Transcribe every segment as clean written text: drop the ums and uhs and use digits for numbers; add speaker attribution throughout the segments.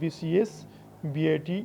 Speaker 1: BCS BAT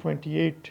Speaker 1: 28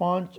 Speaker 1: 5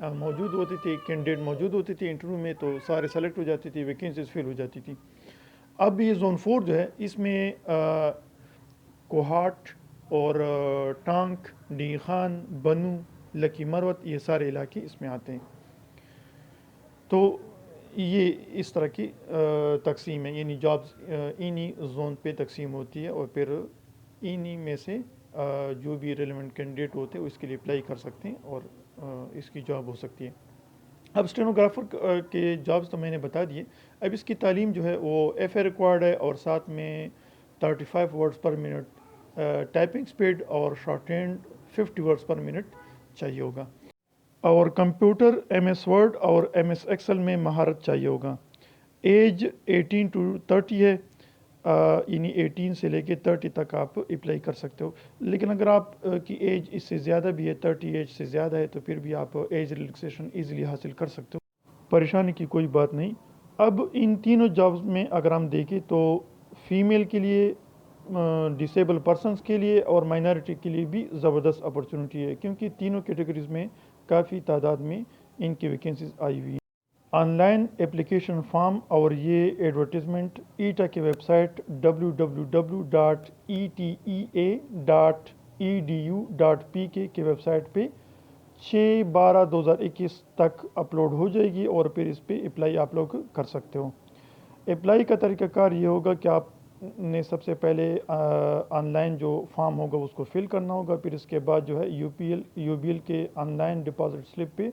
Speaker 1: موجود ہوتی تھی، کینڈیڈیٹ موجود ہوتی تھی انٹرویو میں، تو سارے سلیکٹ ہو جاتی تھی، ویکینسیز فل ہو جاتی تھی۔ اب یہ زون 4 جو ہے اس میں کوہاٹ اور ٹانک، ڈی خان، بنو، لکی مروت، یہ سارے علاقے اس میں آتے ہیں۔ تو یہ اس طرح کی تقسیم ہے، یعنی جابز انہی زون پہ تقسیم ہوتی ہے، اور پھر انہی میں سے جو بھی ریلیونٹ کینڈیڈیٹ ہوتے ہیں اس کے لیے اپلائی کر سکتے ہیں اور اس کی جاب ہو سکتی ہے۔ اب اسٹینوگرافر کے جابز تو میں نے بتا دیے۔ اب اس کی تعلیم جو ہے وہ ایف اے ریکوائرڈ ہے، اور ساتھ میں 35 words per minute typing speed, اور shorthand 50 words per minute چاہیے ہوگا، اور کمپیوٹر ایم ایس ورڈ اور ایم ایس ایکسل میں مہارت چاہیے ہوگا۔ ایج 18 to 30 ہے، یعنی 18 سے لے کے 30 تک آپ اپلائی کر سکتے ہو، لیکن اگر آپ کی ایج اس سے زیادہ بھی ہے، 30 ایج سے زیادہ ہے، تو پھر بھی آپ ایج ریلیکسیشن ایزیلی حاصل کر سکتے ہو، پریشانی کی کوئی بات نہیں۔ اب ان تینوں جابز میں اگر ہم دیکھیں تو فیمیل کے لیے، ڈسیبل پرسنس کے لیے اور مائنارٹی کے لیے بھی زبردست اپرچونٹی ہے، کیونکہ تینوں کیٹیگریز میں کافی تعداد میں ان کی ویکینسیز آئی ہوئی ہیں۔ آن لائن اپلیکیشن فارم اور یہ ایڈورٹیزمنٹ ایٹا کی ویب سائٹ www.etea.edu.pk کی ویب سائٹ پہ 6/12/2021 تک اپلوڈ ہو جائے گی، اور پھر اس پہ اپلائی آپ لوگ کر سکتے ہو۔ اپلائی کا طریقہ کار یہ ہوگا کہ آپ نے سب سے پہلے آن لائن جو فارم ہوگا اس کو فل کرنا ہوگا، پھر اس کے بعد جو ہے یو بی ایل کے آن لائن ڈپازٹ سلپ پہ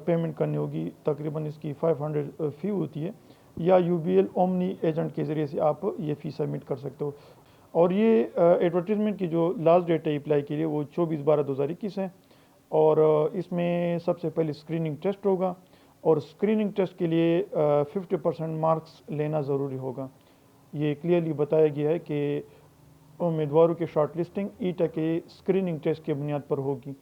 Speaker 1: پیمنٹ کرنی ہوگی، تقریباً اس کی 500 فی ہوتی ہے، یا U B L omni agent کے ذریعے سے آپ یہ فی سبمٹ کر سکتے ہو۔ اور یہ ایڈورٹیزمنٹ کی جو لاسٹ ڈیٹ ہے اپلائی کے لیے وہ 24/12/2021 ہے، اور اس میں سب سے پہلے اسکریننگ ٹیسٹ ہوگا، اور اسکریننگ ٹیسٹ کے لیے 50% مارکس لینا ضروری ہوگا۔ یہ کلیئرلی بتایا گیا ہے کہ امیدواروں کی شارٹ لسٹنگ ایٹا کے اسکریننگ ٹیسٹ کی بنیاد پر ہوگی۔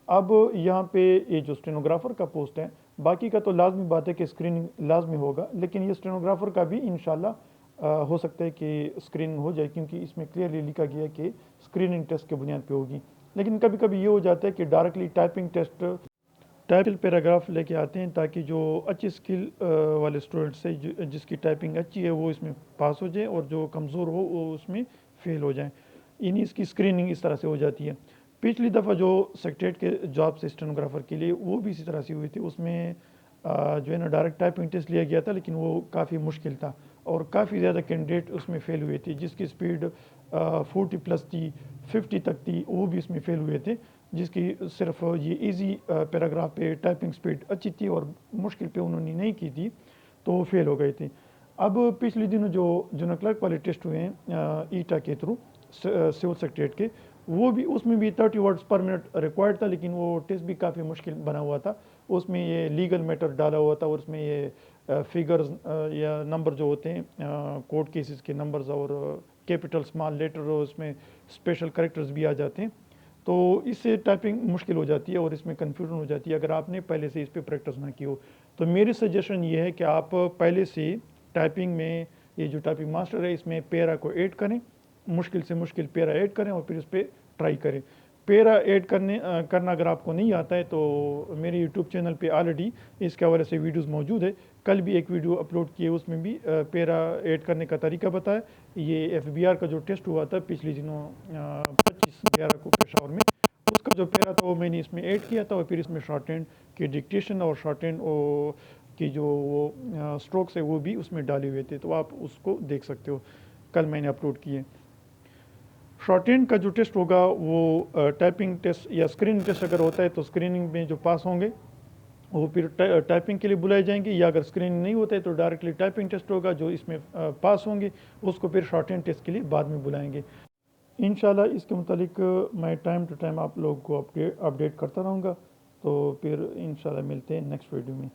Speaker 1: اب یہاں پہ یہ جو اسٹینوگرافر کا پوسٹ ہے، باقی کا تو لازمی بات ہے کہ اسکریننگ لازمی ہوگا، لیکن یہ اسٹینوگرافر کا بھی انشاءاللہ ہو سکتا ہے کہ اسکریننگ ہو جائے، کیونکہ اس میں کلیئرلی لکھا گیا ہے کہ اسکریننگ ٹیسٹ کی بنیاد پہ ہوگی۔ لیکن کبھی کبھی یہ ہو جاتا ہے کہ ڈائریکٹلی ٹائپنگ ٹیسٹ پیراگراف لے کے آتے ہیں، تاکہ جو اچھی اسکل والے اسٹوڈنٹس ہے، جس کی ٹائپنگ اچھی ہے، وہ اس میں پاس ہو جائے، اور جو کمزور ہو وہ اس میں فیل ہو جائیں، یعنی اس کی اسکریننگ اس طرح سے ہو جاتی ہے۔ پچھلی دفعہ جو سیکریٹریٹ کے جاب سے اسٹینوگرافر کے لیے وہ بھی اسی طرح سے ہوئی تھی، اس میں جو ہے نا ڈائریکٹ ٹائپنگ ٹیسٹ لیا گیا تھا، لیکن وہ کافی مشکل تھا، اور کافی زیادہ کینڈیڈیٹ اس میں فیل ہوئے تھے، جس کی اسپیڈ 40+ تھی، 50 تک تھی، وہ بھی اس میں فیل ہوئے تھے، جس کی صرف یہ ایزی پیراگراف پہ ٹائپنگ سپیڈ اچھی تھی اور مشکل پہ انہوں نے نہیں کی تھی، تو وہ فیل ہو گئے تھے۔ اب پچھلے دنوں جو جنرل کلرک والے ٹیسٹ ہوئے ہیں ایٹا کے تھرو سول سیکریٹریٹ کے، وہ بھی اس میں بھی 30 ورڈز پر منٹ ریکوائرڈ تھا، لیکن وہ ٹیسٹ بھی کافی مشکل بنا ہوا تھا۔ اس میں یہ لیگل میٹر ڈالا ہوا تھا، اور اس میں یہ فگرز یا نمبر جو ہوتے ہیں کورٹ کیسز کے نمبرز، اور کیپٹل اسمال لیٹر، اس میں اسپیشل کریکٹرز بھی آ جاتے ہیں، تو اس سے ٹائپنگ مشکل ہو جاتی ہے، اور اس میں کنفیوژن ہو جاتی ہے اگر آپ نے پہلے سے اس پہ پریکٹس نہ کی ہو۔ تو میری سجیشن یہ ہے کہ آپ پہلے سے ٹائپنگ میں یہ جو ٹائپنگ ماسٹر ہے اس میں پیرا کو ایڈ کریں، مشکل سے مشکل پیرا ایڈ کریں، اور پھر اس پہ ٹرائی کریں۔ پیرا ایڈ کرنا اگر آپ کو نہیں آتا ہے تو میرے یوٹیوب چینل پہ آلریڈی اس کے حوالے سے ویڈیوز موجود ہے، کل بھی ایک ویڈیو اپلوڈ کیے، اس میں بھی پیرا ایڈ کرنے کا طریقہ بتایا۔ یہ FBR کا جو ٹیسٹ ہوا تھا پچھلی دنوں 25/11 کو پشاور میں، اس کا جو پیرا تھا وہ میں نے اس میں ایڈ کیا تھا، اور پھر اس میں شارٹ ہینڈ کی ڈکٹیشن اور شارٹ ہینڈ کی جو وہ اسٹروکس ہے وہ بھی اس میں ڈالے ہوئے تھے، تو آپ اس کو دیکھ سکتے ہو، کل میں نے اپلوڈ کیے۔ شارٹ ہینڈ کا جو ٹیسٹ ہوگا وہ ٹائپنگ ٹیسٹ یا اسکریننگ ٹیسٹ اگر ہوتا ہے تو اسکریننگ میں جو پاس ہوں گے وہ پھر ٹائپنگ کے لیے بلائے جائیں گے، یا اگر اسکریننگ نہیں ہوتا ہے تو ڈائریکٹلی ٹائپنگ ٹیسٹ ہوگا، جو اس میں پاس ہوں گے اس کو پھر شارٹ ہینڈ ٹیسٹ کے لیے بعد میں بلائیں گے۔ انشاءاللہ اس کے متعلق میں ٹائم ٹو ٹائم آپ لوگوں کو اپڈیٹ کرتا رہوں گا، تو پھر انشاءاللہ ملتے ہیں نیکسٹ ویڈیو میں۔